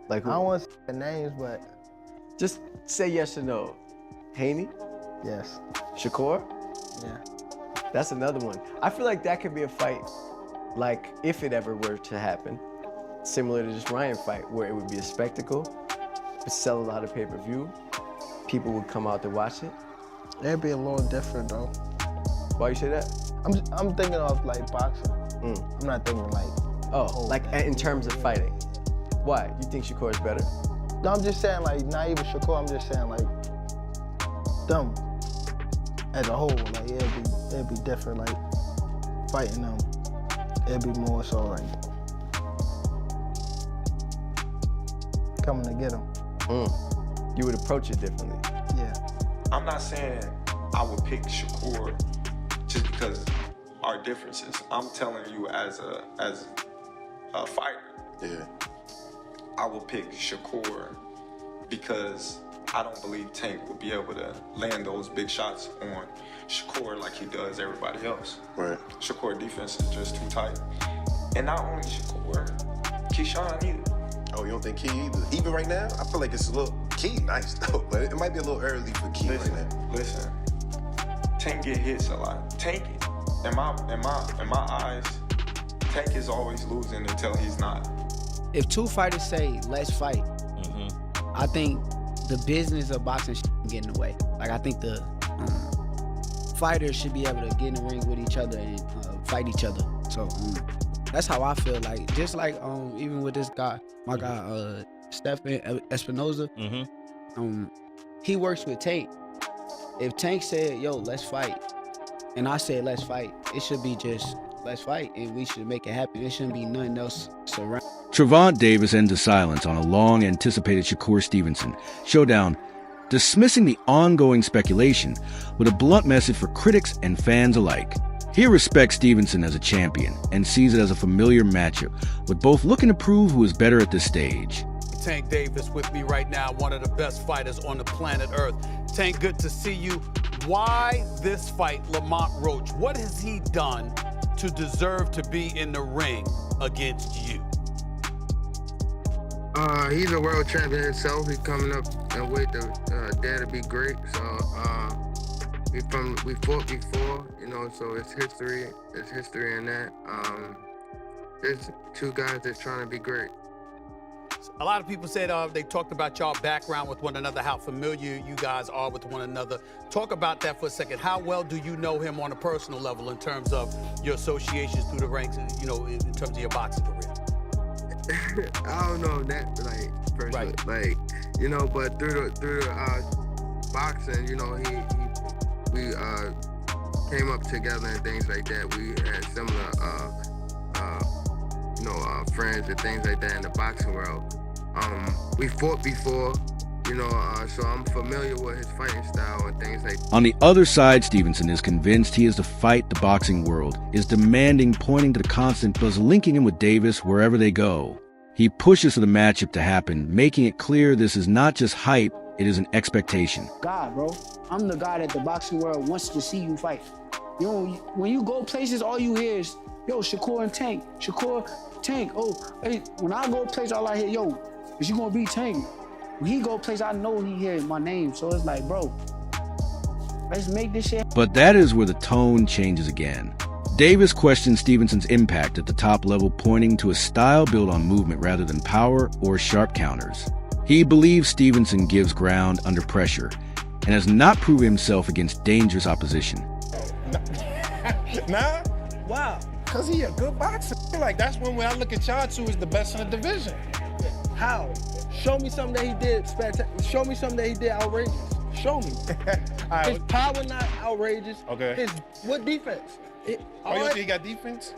Like who? I don't want to say the names, but Just say yes or no. Haney? yes. Shakur? Yeah. That's another one. I feel like that could be a fight, like if it ever were to happen, similar to this Ryan fight, where it would be a spectacle, would sell a lot of pay-per-view, people would come out to watch it. It'd be a little different though. Why you say that? I'm thinking of like boxing. I'm not thinking like. Oh, like in terms of fighting. Why? You think Shakur is better? No, I'm just saying like not even Shakur. I'm just saying like them as a whole. Like it'd be different. Like fighting them, it'd be more so like coming to get them. You would approach it differently. Yeah. I'm not saying I would pick Shakur just because our differences. I'm telling you as a fighter. Yeah. I will pick Shakur because I don't believe Tank will be able to land those big shots on Shakur like he does everybody else. Right. Shakur defense is just too tight. And not only Shakur, Keyshawn either. Oh, you don't think Key either? Even right now? I feel like it's a little... Key nice though, but it might be a little early for Key right now. Listen. Tank get hits a lot. Tank, in my eyes, Tank is always losing until he's not. If two fighters say, let's fight, I think the business of boxing should get in the way. Like, I think the fighters should be able to get in the ring with each other and fight each other. So that's how I feel. Like, just like even with this guy, my guy, Stephen Espinoza, he works with Tank. If Tank said, yo, let's fight, and I said, let's fight, it should be just, let's fight, and we should make it happen. It shouldn't be nothing else surrounding. Trevont Davis ends silence on a long-anticipated Shakur Stevenson showdown, dismissing the ongoing speculation with a blunt message for critics and fans alike. He respects Stevenson as a champion and sees it as a familiar matchup, with both looking to prove who is better at this stage. Tank Davis with me right now, one of the best fighters on the planet Earth. Tank, good to see you. Why this fight, Lamont Roach? What has he done to deserve to be in the ring against you? He's a world champion himself. He's coming up and with the dare to be great. So we fought before, you know. So it's history. It's history in that. There's two guys that's trying to be great. A lot of people said they talked about y'all background with one another, how familiar you guys are with one another. Talk about that for a second. How well do you know him on a personal level in terms of your associations through the ranks, you know, in terms of your boxing career? I don't know that, like, personally, like, you know, but through the boxing, you know, we came up together and things like that. We had similar, friends and things like that in the boxing world. We fought before, you know, so I'm familiar with his fighting style and things like that. On the other side, Stevenson is convinced he is to fight the boxing world, is demanding, pointing to the constant buzz linking him with Davis wherever they go. He pushes for the matchup to happen, making it clear this is not just hype, it is an expectation. God, bro, I'm the guy that the boxing world wants to see you fight. You know, when you go places, all you hear is, yo, Shakur and Tank, Shakur, Tank. Oh, hey, when I go place, all I hear, yo, is you gonna beat Tank? When he go place, I know he hears my name. So it's like, bro, let's make this shit. But that is where the tone changes again. Davis questions Stevenson's impact at the top level, pointing to a style built on movement rather than power or sharp counters. He believes Stevenson gives ground under pressure and has not proven himself against dangerous opposition. Nah? Wow. Because he a good boxer. Like, that's when I look at y'all two as the best in the division. How? Show me something that he did spectacular. Show me something that he did outrageous. Show me. His power not outrageous. Okay. What defense? You don't think he got defense?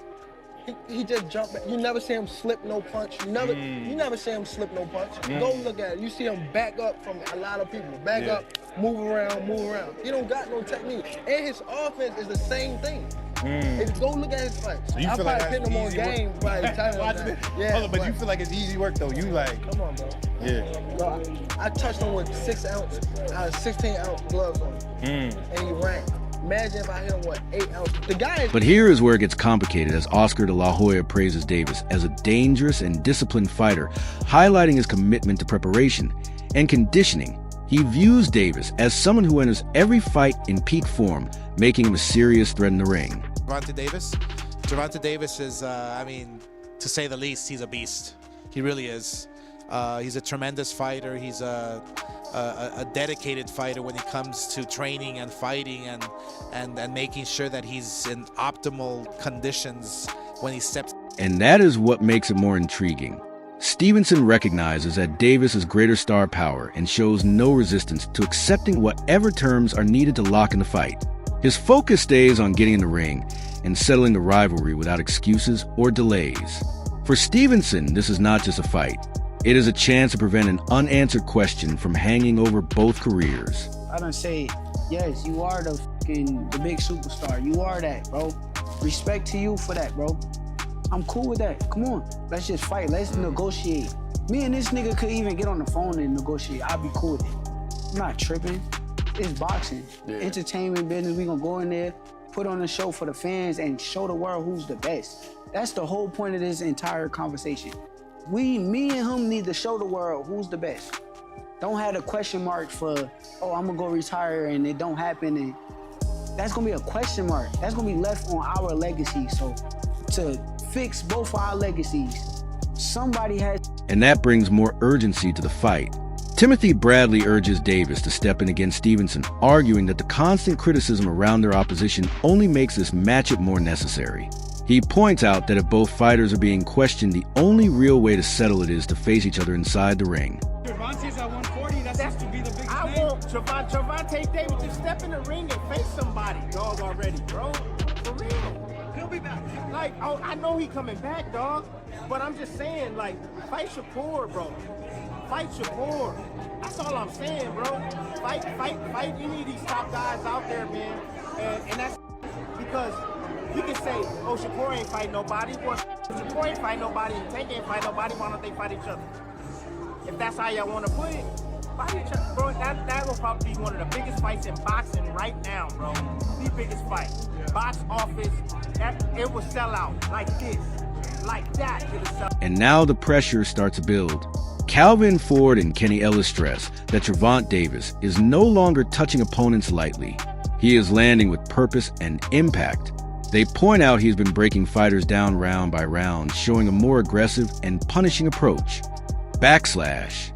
He just jumped back. You never see him slip no punch. You never see him slip no punch. Go look at it. You see him back up from a lot of people. Back up, move around. He don't got no technique. And his offense is the same thing. If you go look at his fights, So you I feel probably like put him on game by the time. Yeah, but you feel like it's easy work though. You like, come on, bro. Yeah. Bro, I touched him with 6 ounce, 16 ounce gloves on, and he ran. Imagine if I hit him with 8 ounces. The guy is... But here is where it gets complicated as Oscar de la Hoya praises Davis as a dangerous and disciplined fighter, highlighting his commitment to preparation and conditioning. He views Davis as someone who enters every fight in peak form, making him a serious threat in the ring. Gervonta Davis is, I mean, to say the least, he's a beast. He really is. He's a tremendous fighter. He's a dedicated fighter when it comes to training and fighting and making sure that he's in optimal conditions when he steps. And that is what makes it more intriguing. Stevenson recognizes that Davis has greater star power and shows no resistance to accepting whatever terms are needed to lock in the fight. His focus stays on getting in the ring and settling the rivalry without excuses or delays. For Stevenson, this is not just a fight. It is a chance to prevent an unanswered question from hanging over both careers. I done say, yes, you are the big superstar. You are that, bro. Respect to you for that, bro. I'm cool with that. Come on, let's just fight. Let's negotiate. Me and this nigga could even get on the phone and negotiate. I'll be cool with it. I'm not tripping. It's boxing. Yeah. Entertainment business. We gonna go in there, put on a show for the fans and show the world who's the best. That's the whole point of this entire conversation. Me and him need to show the world who's the best. Don't have a question mark for, oh, I'm gonna go retire and it don't happen. And that's gonna be a question mark. That's gonna be left on our legacy. So to fix both of our legacies, somebody has. And that brings more urgency to the fight. Timothy Bradley urges Davis to step in against Stevenson, arguing that the constant criticism around their opposition only makes this matchup more necessary. He points out that if both fighters are being questioned, the only real way to settle it is to face each other inside the ring. Gervonta's at 140, that seems to be the biggest thing. I want Gervonta Davis to step in the ring and face somebody, dog, already, bro. For real. He'll be back. Like, oh, I know he coming back, dog. But I'm just saying, like, fight Shakur, bro. Fight Shakur. That's all I'm saying, bro. Fight. You need these top guys out there, man. And that's because you can say, oh, Shakur ain't fight nobody. Well, Shakur ain't fight nobody, and Tank ain't fight nobody. Why don't they fight each other? If that's how y'all want to put it, fight each other, bro. That will probably be one of the biggest fights in boxing right now, bro. The biggest fight. Box office, it will sell out like this, like that. It will sell. And now the pressure starts to build. Calvin Ford and Kenny Ellis stress that Gervonta Davis is no longer touching opponents lightly. He is landing with purpose and impact. They point out he's been breaking fighters down round by round, showing a more aggressive and punishing approach. Backslash.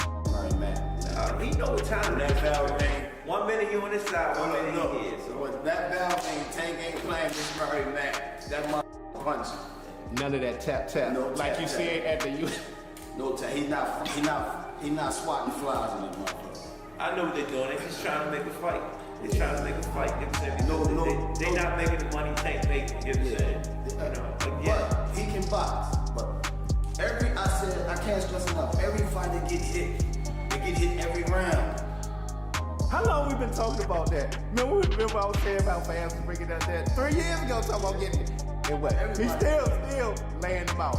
He know the time that bell ring. 1 minute you on this side, 1 minute he here. So when that bell ring, Tank ain't playing this Murray Mac. That motherfucker punch. None of that tap. No like tap, you said at the U. No tap. He not swatting flies in that motherfucker. I know what they're doing. They're just trying to make a fight. They're trying to make a fight. They're not making the money Tank make. You know what I'm saying? But he can box. But I can't stress enough. Every fighter get hit. They get hit every round. How long we been talking about that? Remember I was saying about fans bringing that 3 years ago talking about getting it. And what? He's still laying them out.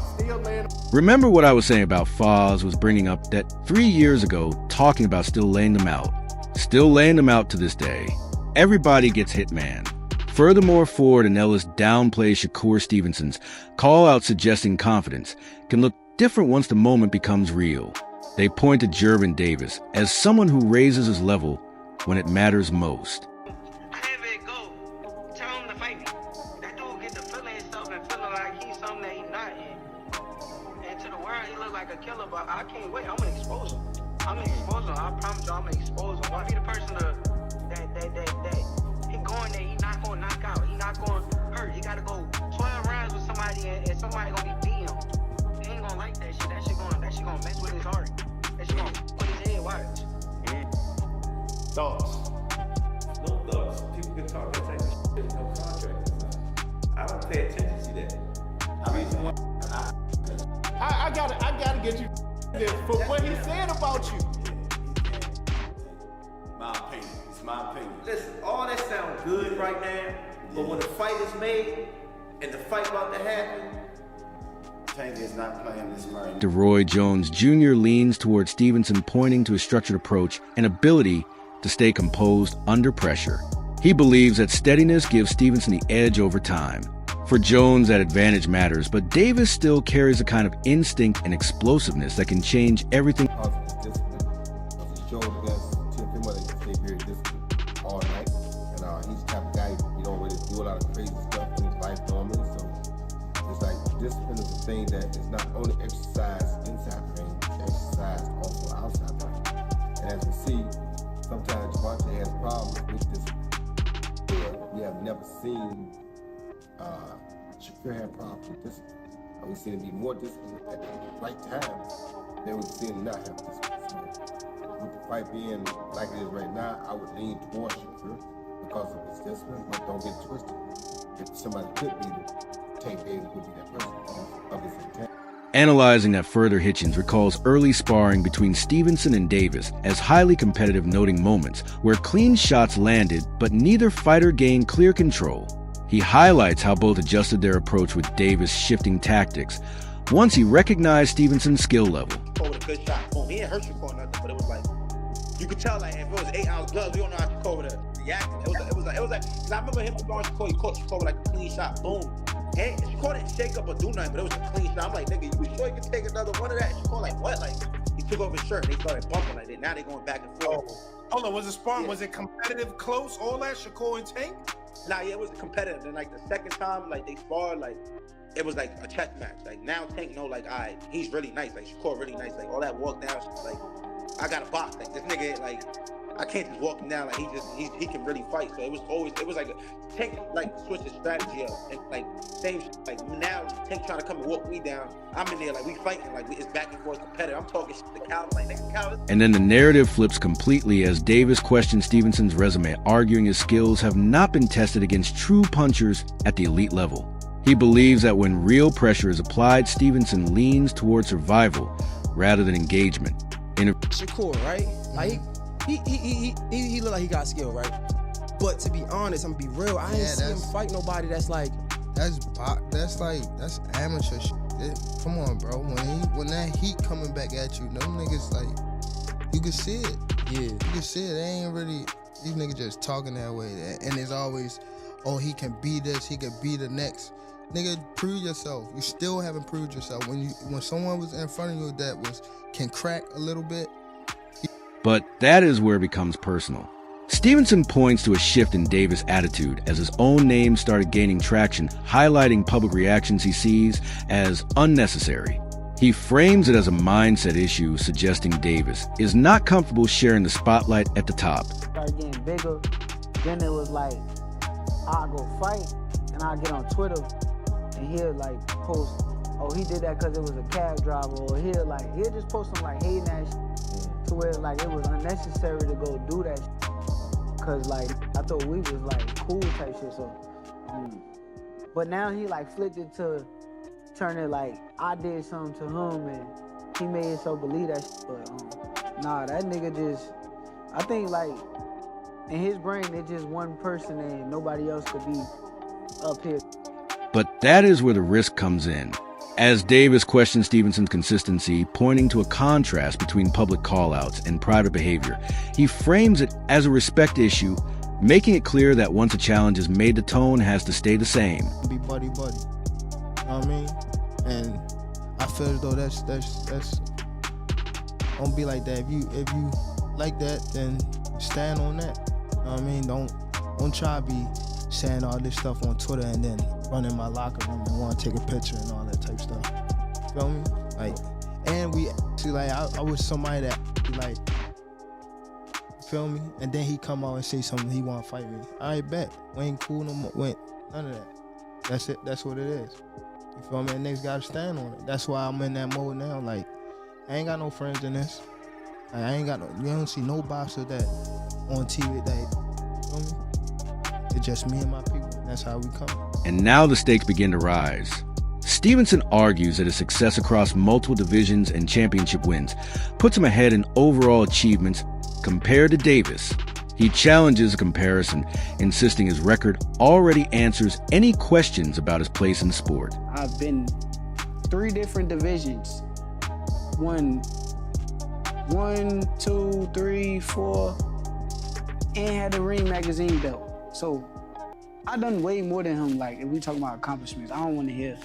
Remember what I was saying about Foz was bringing up that 3 years ago, talking about still laying them out. Still laying them out to this day. Everybody gets hit, man. Furthermore, Ford and Ellis downplay Shakur Stevenson's call-out suggesting confidence can look different once the moment becomes real. They point to Gervonta Davis as someone who raises his level when it matters most. Have it go. Tell him to fight me. That dude get to feeling himself and feeling like he's something that he's not in. And to the world, he look like a killer, but I can't wait. I'm gonna expose him. I promise you, I'm gonna expose him. Why be the person that he going there, he not gonna knock out. He not gonna hurt. He gotta go 12 rounds with somebody and somebody gonna be beating him. He ain't gonna like that shit. That shit gonna mess with his heart. That shit gonna put his head. Watch. Thoughts? No thoughts. People can talk that type of shit. No contract. I don't pay attention to that. I gotta get you this for what he said about you. My opinion. It's my opinion. Listen, all that sounds good right now, but when the fight is made and the fight about to happen, Tank is not playing this right. DeRoy Jones Jr. leans toward Stevenson, pointing to his structured approach and ability to stay composed under pressure. He believes that steadiness gives Stevenson the edge over time. For Jones, that advantage matters, but Davis still carries a kind of instinct and explosiveness that can change everything. Jones against Tim Pimmer, they stay very disciplined all night. And he's the type of guy, you don't really do a lot of crazy stuff in his life normally. So it's like discipline is a thing that is not only exercised inside the ring, it's exercised also outside the ring. And as we see, sometimes Gervonta has problems with this. We have never seen Shakur have problems with this. We've seen him be more disciplined at the right time than we've seen him not have discipline. So with the fight being like it is right now, I would lean towards Shakur because of his discipline, but don't get twisted. If somebody could be Tank Davis would be that person because of his intent. Analyzing that further, Hitchens recalls early sparring between Stevenson and Davis as highly competitive, noting moments where clean shots landed, but neither fighter gained clear control. He highlights how both adjusted their approach with Davis shifting tactics once he recognized Stevenson's skill level. With a good shot. Boom. He didn't hurt Shakur or nothing, but it was like, you could tell like if it was 8-ounce gloves, we don't know how Shakur would have reacted. It was like, because I remember him throwing Shakur, he caught Shakur with like a clean shot, boom. And Shakur didn't shake up or do nothing, but it was a clean shot. I'm like, nigga, you sure you can take another one of that? And Shakur like, what? Like, he took off his shirt and they started bumping like that. Now they going back and forth. Hold on, was it sparring? Yeah. Was it competitive, close, all that, Shakur and Tank? Nah, yeah, it was competitive. And like the second time, like they sparred, like it was like a chess match. Like now Tank know, like, alright, he's really nice. Like Shakur really nice. Like all that walk down, like I got a box. Like this nigga, like I can't just walk him down. Like he can really fight. So it was like Tank like switch his strategy up and like same like now Tank trying to come and walk me down. I'm in there like we fighting like it's back and forth competitive. I'm talking shit to Cal like nigga Cal. And then the narrative flips completely as Davis questions Stevenson's resume, arguing his skills have not been tested against true punchers at the elite level. He believes that when real pressure is applied, Stevenson leans toward survival rather than engagement. Shakur, right? Like he look like he got skill, right? But to be honest, I'm gonna be real. I ain't see him fight nobody that's like. That's amateur shit. Come on, bro. When that heat coming back at you, them niggas like you can see it. Yeah, you can see it. They ain't really these niggas just talking that way. And it's always, oh, he can be this, he can be the next. Nigga, prove yourself. You still haven't proved yourself. When someone was in front of you that can crack a little bit. But that is where it becomes personal. Stevenson points to a shift in Davis' attitude as his own name started gaining traction, highlighting public reactions he sees as unnecessary. He frames it as a mindset issue, suggesting Davis is not comfortable sharing the spotlight at the top. Started getting bigger, then it was like, I'll go fight, and I'll get on Twitter, and he'll like post, oh, he did that because it was a cab driver, or he'll just post some like hating that shit, to where like it was unnecessary to go do that shit. Cause like I thought we was like cool type shit, so but now he like flipped it to turn it like I did something to him and he made himself believe that shit. But nah, that nigga just, I think like in his brain it's just one person and nobody else could be up here. But that is where the risk comes in. As Davis questions Stevenson's consistency, pointing to a contrast between public callouts and private behavior, he frames it as a respect issue, making it clear that once a challenge is made, the tone has to stay the same. Be buddy. You know what I mean? And I feel as though that's don't be like that. If you like that, then stand on that. You know what I mean? Don't try to be saying all this stuff on Twitter and then run in my locker room and want to take a picture and all that type stuff. Feel me? Like, and we actually like I was somebody that like, feel me? And then he come out and say something he want to fight me. I bet we ain't cool no more. None of that. That's it. That's what it is. You feel me? And niggas gotta stand on it. That's why I'm in that mode now. Like, I ain't got no friends in this. Like, I ain't got no. You don't see no boxer that on TV that. Feel me? It's just me and my people. That's how we come. And now the stakes begin to rise. Stevenson argues that his success across multiple divisions and championship wins puts him ahead in overall achievements compared to Davis. He challenges a comparison, insisting his record already answers any questions about his place in the sport. I've been 3 different divisions. Won 1, 2, 3, 4, and had the Ring Magazine belt. So I done way more than him. Like, if we talking about accomplishments, I don't want to hear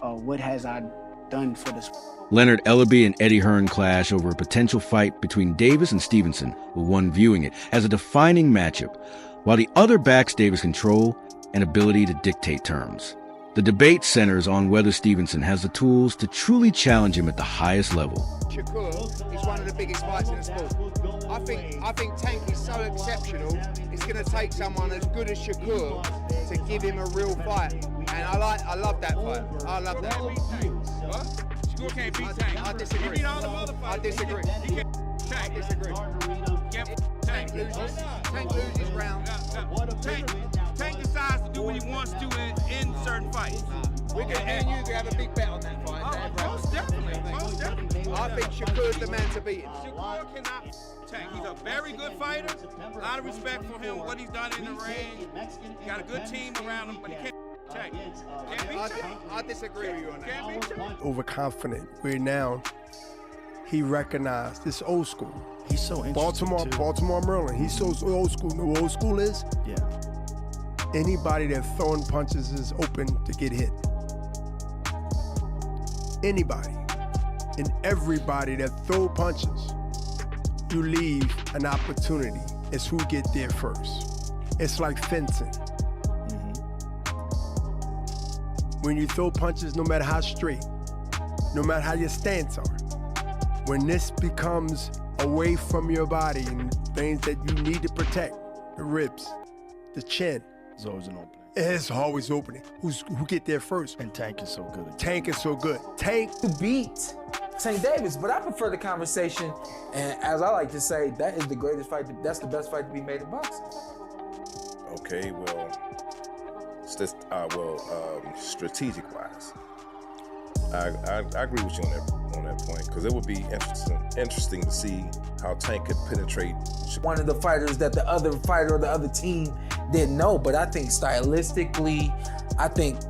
what has I done for this. Leonard Ellerbe and Eddie Hearn clash over a potential fight between Davis and Stevenson, with one viewing it as a defining matchup, while the other backs Davis' control and ability to dictate terms. The debate centers on whether Stevenson has the tools to truly challenge him at the highest level. Shakur is one of the biggest fights in the sport. I think Tank is so exceptional, it's going to take someone as good as Shakur to give him a real fight. And I love that fight. I love that. What? Shakur can't beat Tank. I disagree. You beat all the other fighters. I disagree. I disagree. Tank loses rounds. Tank decides to do what he wants to in certain fights. We can and you have a big bet on that fight. Most definitely. Most definitely. I think Shakur's the man to beat him. Shakur cannot. Tank, he's a very good fighter. A lot of respect for him, what he's done in the ring. Got a good team around him, but he can't. Tank. Can't beat Tank. I disagree with you on that. Can't beat Tank. Overconfident. Where now he recognized this old school. He's so interesting Baltimore, Maryland. He's so old school. You know what old school is? Yeah. Anybody that throwing punches is open to get hit. Anybody and everybody that throw punches, you leave an opportunity. It's who get there first. It's like fencing. When you throw punches, no matter how straight, no matter how your stance are, when this becomes away from your body and things that you need to protect, the ribs, the chin. There's always an opening. It's always opening. Who get there first? And Tank is so good. Tank is so good. Tank beat St. Davis, but I prefer the conversation, and as I like to say, that is the greatest fight. That's the best fight to be made in boxing. Okay, well, strategic-wise, I agree with you on that point, because it would be interesting to see how Tank could penetrate. One of the fighters that the other fighter or the other team didn't know, but I think stylistically, I think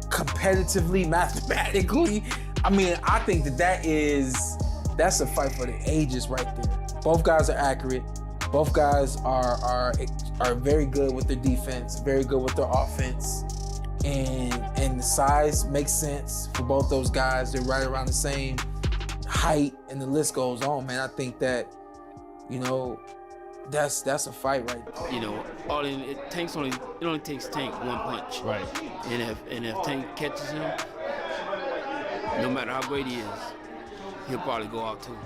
competitively, mathematically, I mean, I think that's a fight for the ages right there. Both guys are accurate. Both guys are very good with their defense, very good with their offense. And the size makes sense for both those guys. They're right around the same height, and the list goes on, man. I think that, that's a fight right there. It only takes Tank one punch. Right. And if Tank catches him, no matter how great he is, he'll probably go out too.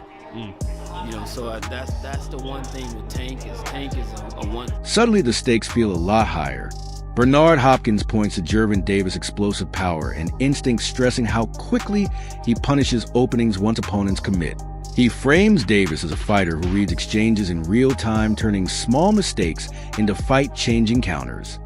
So that's the one thing with Tank is a one. Suddenly the stakes feel a lot higher. Bernard Hopkins points to Gervonta Davis' explosive power and instinct, stressing how quickly he punishes openings once opponents commit. He frames Davis as a fighter who reads exchanges in real time, turning small mistakes into fight-changing counters.